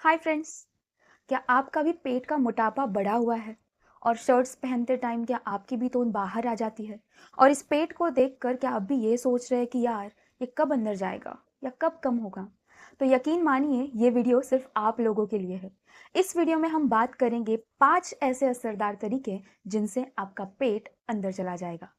Hi friends. क्या आपका भी पेट का मोटापा बढ़ा हुआ है और शर्ट्स पहनते टाइम क्या आपकी भी तोन बाहर आ जाती है? और इस पेट को देखकर क्या आप भी ये सोच रहे हैं कि यार ये कब अंदर जाएगा या कब कम होगा? तो यकीन मानिए ये वीडियो सिर्फ आप लोगों के लिए है। इस वीडियो में हम बात करेंगे 5 ऐसे असरदार तरीके जिनसे आपका पेट अंदर चला जाएगा।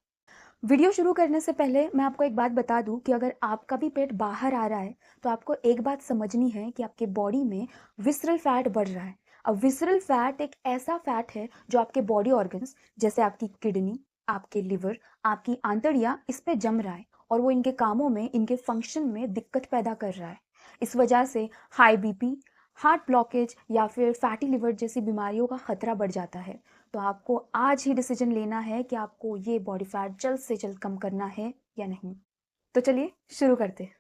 वीडियो शुरू करने से पहले मैं आपको एक बात बता दूं कि अगर आपका भी पेट बाहर आ रहा है तो आपको एक बात समझनी है कि आपके बॉडी में विसरल फैट बढ़ रहा है। अब विसरल फैट एक ऐसा फैट है जो आपके बॉडी ऑर्गन्स जैसे आपकी किडनी, आपके लिवर, आपकी आंतड़ियां इस पे जम रहा है और वो इनके कामों में, इनके फंक्शन में दिक्कत पैदा कर रहा है। इस वजह से हाई बीपी, हार्ट ब्लॉकेज या फिर फैटी लिवर जैसी बीमारियों का खतरा बढ़ जाता है। तो आपको आज ही डिसीजन लेना है कि आपको ये बॉडी फैट जल्द से जल्द कम करना है या नहीं। तो चलिए शुरू करते हैं।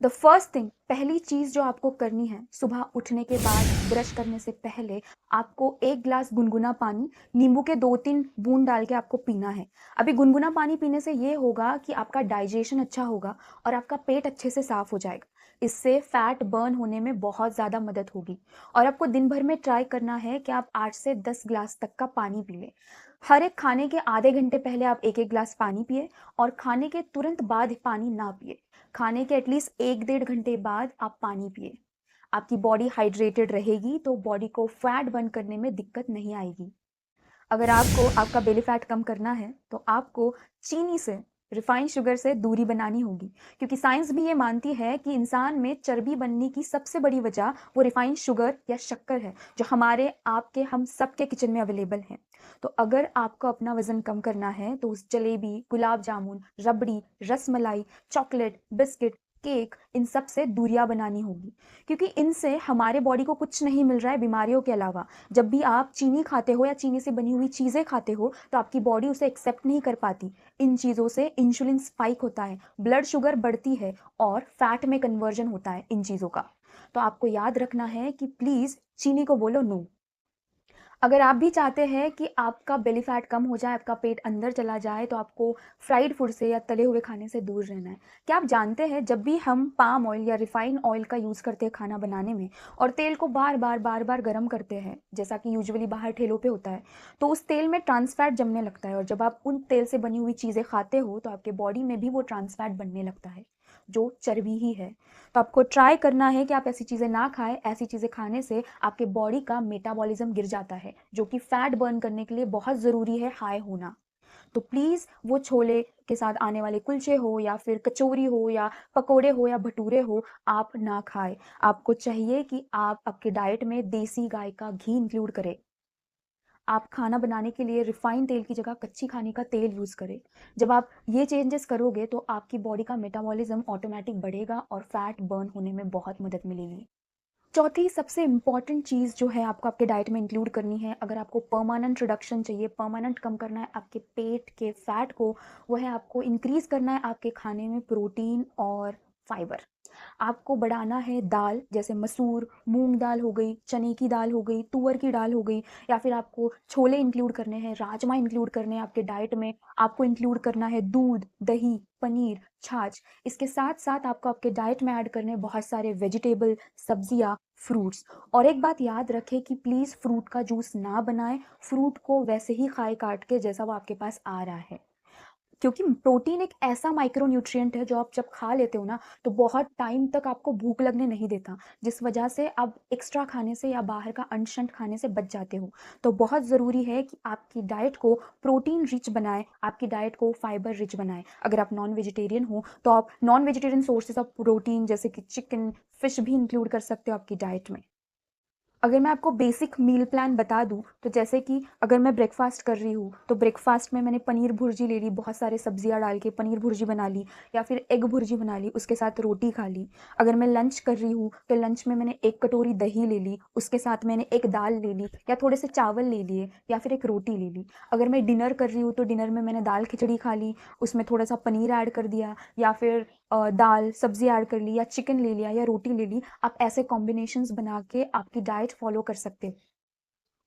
द फर्स्ट थिंग, पहली चीज जो आपको करनी है, सुबह उठने के बाद ब्रश करने से पहले आपको एक ग्लास गुनगुना पानी नींबू के 2-3 बूंद डाल के आपको पीना है। अभी गुनगुना पानी पीने से ये होगा कि आपका डाइजेशन अच्छा होगा और आपका पेट अच्छे से साफ हो जाएगा। इससे फैट बर्न होने में बहुत ज़्यादा मदद होगी। और आपको दिन भर में ट्राई करना है कि आप 8 से 10 ग्लास तक का पानी पी लें। हर एक खाने के आधे घंटे पहले आप एक एक ग्लास पानी पिए और खाने के तुरंत बाद पानी ना पिए। खाने के एटलीस्ट 1-1.5 घंटे बाद आप पानी पिए। आपकी बॉडी हाइड्रेटेड रहेगी तो बॉडी को फैट बर्न करने में दिक्कत नहीं आएगी। अगर आपको आपका बेली फैट कम करना है तो आपको चीनी से, रिफाइंड शुगर से दूरी बनानी होगी, क्योंकि साइंस भी ये मानती है कि इंसान में चर्बी बनने की सबसे बड़ी वजह वो रिफाइंड शुगर या शक्कर है जो हमारे, आपके, हम सबके किचन में अवेलेबल है। तो अगर आपको अपना वजन कम करना है तो उस जलेबी, गुलाब जामुन, रबड़ी, रसमलाई, चॉकलेट, बिस्किट, केक, इन सब से दूरियां बनानी होगी, क्योंकि इनसे हमारे बॉडी को कुछ नहीं मिल रहा है बीमारियों के अलावा। जब भी आप चीनी खाते हो या चीनी से बनी हुई चीज़ें खाते हो तो आपकी बॉडी उसे एक्सेप्ट नहीं कर पाती। इन चीज़ों से इंसुलिन स्पाइक होता है, ब्लड शुगर बढ़ती है और फैट में कन्वर्जन होता है इन चीज़ों का। तो आपको याद रखना है कि प्लीज़ चीनी को बोलो नो। अगर आप भी चाहते हैं कि आपका बेली फैट कम हो जाए, आपका पेट अंदर चला जाए, तो आपको फ्राइड फूड से या तले हुए खाने से दूर रहना है। क्या आप जानते हैं जब भी हम पाम ऑयल या रिफाइंड ऑयल का यूज़ करते हैं खाना बनाने में और तेल को बार बार गर्म करते हैं, जैसा कि यूजुअली बाहर ठेलों पे होता है, तो उस तेल में ट्रांस फैट जमने लगता है और जब आप उन तेल से बनी हुई चीज़ें खाते हो तो आपके बॉडी में भी वो ट्रांस फैट बनने लगता है जो चर्बी ही है। तो आपको ट्राई करना है कि आप ऐसी चीज़ें ना खाएं। ऐसी चीज़ें खाने से आपके बॉडी का मेटाबॉलिज्म गिर जाता है, जो कि फैट बर्न करने के लिए बहुत ज़रूरी है हाई होना। तो प्लीज़ वो छोले के साथ आने वाले कुलचे हो या फिर कचौरी हो या पकोड़े हो या भटूरे हो, आप ना खाएं। आपको चाहिए कि आप आपके डाइट में देसी गाय का घी इंक्लूड करें। आप खाना बनाने के लिए रिफाइंड तेल की जगह कच्ची खाने का तेल यूज़ करें। जब आप ये चेंजेस करोगे तो आपकी बॉडी का मेटाबॉलिज्म ऑटोमेटिक बढ़ेगा और फैट बर्न होने में बहुत मदद मिलेगी। चौथी सबसे इम्पॉर्टेंट चीज़ जो है आपको आपके डाइट में इंक्लूड करनी है, अगर आपको परमानेंट रिडक्शन चाहिए, परमानेंट कम करना है आपके पेट के फैट को, वो है आपको इंक्रीज़ करना है आपके खाने में प्रोटीन और फाइबर। आपको बढ़ाना है दाल, जैसे मसूर, मूंग दाल हो गई, चने की दाल हो गई, तुअर की दाल हो गई, या फिर आपको छोले इंक्लूड करने हैं, राजमा इंक्लूड करने हैं आपके डाइट में। आपको इंक्लूड करना है दूध, दही, पनीर, छाछ। इसके साथ साथ आपको आपके डाइट में ऐड करने हैं बहुत सारे वेजिटेबल, सब्जियाँ, फ्रूट्स। और एक बात याद रखें कि प्लीज़ फ्रूट का जूस ना बनाएं, फ्रूट को वैसे ही खाए काट के जैसा वो आपके पास आ रहा है, क्योंकि प्रोटीन एक ऐसा माइक्रो न्यूट्रिएंट है जो आप जब खा लेते हो ना तो बहुत टाइम तक आपको भूख लगने नहीं देता, जिस वजह से आप एक्स्ट्रा खाने से या बाहर का अनशंट खाने से बच जाते हो। तो बहुत ज़रूरी है कि आपकी डाइट को प्रोटीन रिच बनाएं, आपकी डाइट को फाइबर रिच बनाएं। अगर आप नॉन वेजिटेरियन हो तो आप non vegetarian sources of protein जैसे कि चिकन, फिश भी इंक्लूड कर सकते हो आपकी डाइट में। अगर मैं आपको बेसिक मील प्लान बता दूं तो जैसे कि अगर मैं ब्रेकफास्ट कर रही हूँ तो ब्रेकफास्ट में मैंने पनीर भुर्जी ले ली, बहुत सारे सब्जियां डाल के पनीर भुर्जी बना ली, या फिर एग भुर्जी बना ली, उसके साथ रोटी खा ली। अगर मैं लंच कर रही हूँ तो लंच में मैंने 1 कटोरी दही ले ली, उसके साथ मैंने एक दाल ले ली या थोड़े से चावल ले लिए या फिर एक रोटी ले ली। अगर मैं डिनर कर रही हूँ तो डिनर में मैंने दाल खिचड़ी खा ली, उसमें थोड़ा सा पनीर ऐड कर दिया, या फिर दाल सब्जी ऐड कर ली, या चिकन ले लिया, या रोटी ले ली। आप ऐसे कॉम्बिनेशंस बना के आपकी डाइट फॉलो कर सकते हो।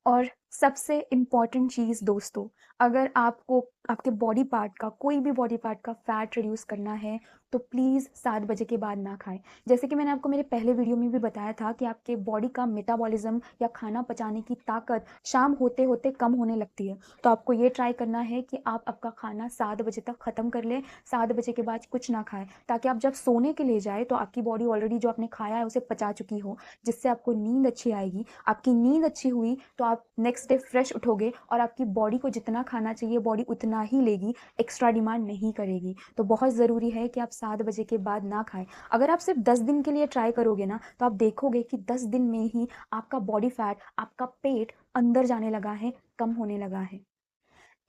और सबसे इम्पॉर्टेंट चीज़ दोस्तों, अगर आपको आपके बॉडी पार्ट का कोई भी बॉडी पार्ट का फैट रिड्यूस करना है तो प्लीज़ 7 बजे के बाद ना खाएं। जैसे कि मैंने आपको मेरे पहले वीडियो में भी बताया था कि आपके बॉडी का मेटाबॉलिज्म या खाना पचाने की ताकत शाम होते होते कम होने लगती है। तो आपको ये ट्राई करना है कि आप आपका खाना 7 बजे तक ख़त्म कर लें, 7 बजे के बाद कुछ ना खाएं, ताकि आप जब सोने के लिए जाए तो आपकी बॉडी ऑलरेडी जो आपने खाया है उसे पचा चुकी हो, जिससे आपको नींद अच्छी आएगी। आपकी नींद अच्छी हुई तो आप नेक्स्ट डे फ्रेश उठोगे और आपकी बॉडी को जितना खाना चाहिए बॉडी उतना ही लेगी, एक्स्ट्रा डिमांड नहीं करेगी। तो बहुत ज़रूरी है कि आप 7 बजे के बाद ना खाएं। अगर आप सिर्फ 10 दिन के लिए ट्राई करोगे ना तो आप देखोगे कि 10 दिन में ही आपका बॉडी फैट, आपका पेट अंदर जाने लगा है, कम होने लगा है।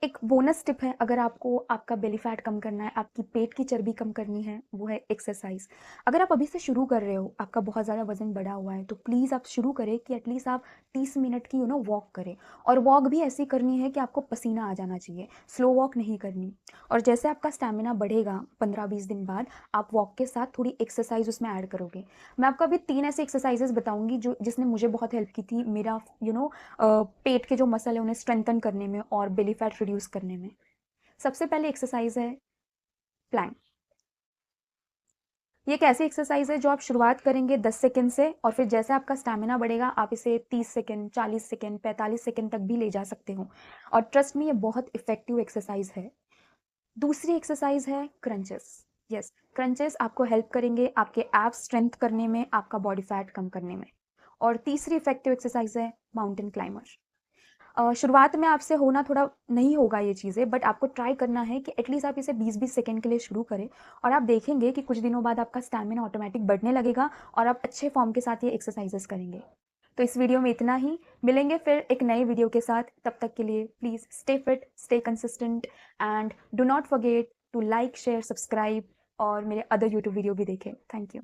एक बोनस टिप है, अगर आपको आपका बेली फैट कम करना है, आपकी पेट की चर्बी कम करनी है, वो है एक्सरसाइज। अगर आप अभी से शुरू कर रहे हो, आपका बहुत ज़्यादा वजन बढ़ा हुआ है, तो प्लीज़ आप शुरू करें कि एटलीस्ट आप 30 मिनट की वॉक करें। और वॉक भी ऐसी करनी है कि आपको पसीना आ जाना चाहिए, स्लो वॉक नहीं करनी। और जैसे आपका स्टेमिना बढ़ेगा 15-20 दिन बाद, आप वॉक के साथ थोड़ी एक्सरसाइज उसमें ऐड करोगे। मैं आपको अभी 3 ऐसे एक्सरसाइजेस बताऊंगी जो जिसने मुझे बहुत हेल्प की थी मेरा पेट के जो मसल है उन्हें स्ट्रेंथन करने में और बेली फैट रिड्यूस करने में। सबसे पहले एक्सरसाइज है प्लैंक। ये एक ऐसी एक्सरसाइज है जो आप शुरुआत करेंगे 10 सेकंड से और फिर जैसे आपका स्टैमिना बढ़ेगा आप इसे 30 सेकंड, 40 सेकंड, 45 सेकंड तक भी ले जा सकते हो। और ट्रस्ट में ये बहुत इफेक्टिव एक्सरसाइज है। दूसरी एक्सरसाइज है क्रंचेस। यस, क्रंचेस आपको हेल्प करेंगे आपके एब्स स्ट्रेंथ करने में, आपका बॉडी फैट कम करने में। और तीसरी इफेक्टिव एक्सरसाइज है माउंटेन क्लाइमर। शुरुआत में आपसे होना थोड़ा नहीं होगा ये चीज़ें, बट आपको ट्राई करना है कि एटलीस्ट आप इसे 20-20 सेकंड के लिए शुरू करें और आप देखेंगे कि कुछ दिनों बाद आपका स्टैमिना ऑटोमेटिक बढ़ने लगेगा और आप अच्छे फॉर्म के साथ ये एक्सरसाइजेस करेंगे। तो इस वीडियो में इतना ही, मिलेंगे फिर एक नए वीडियो के साथ। तब तक के लिए please stay fit, stay consistent and do not forget to like, share, subscribe और मेरे अदर यूट्यूब वीडियो भी देखें। Thank you.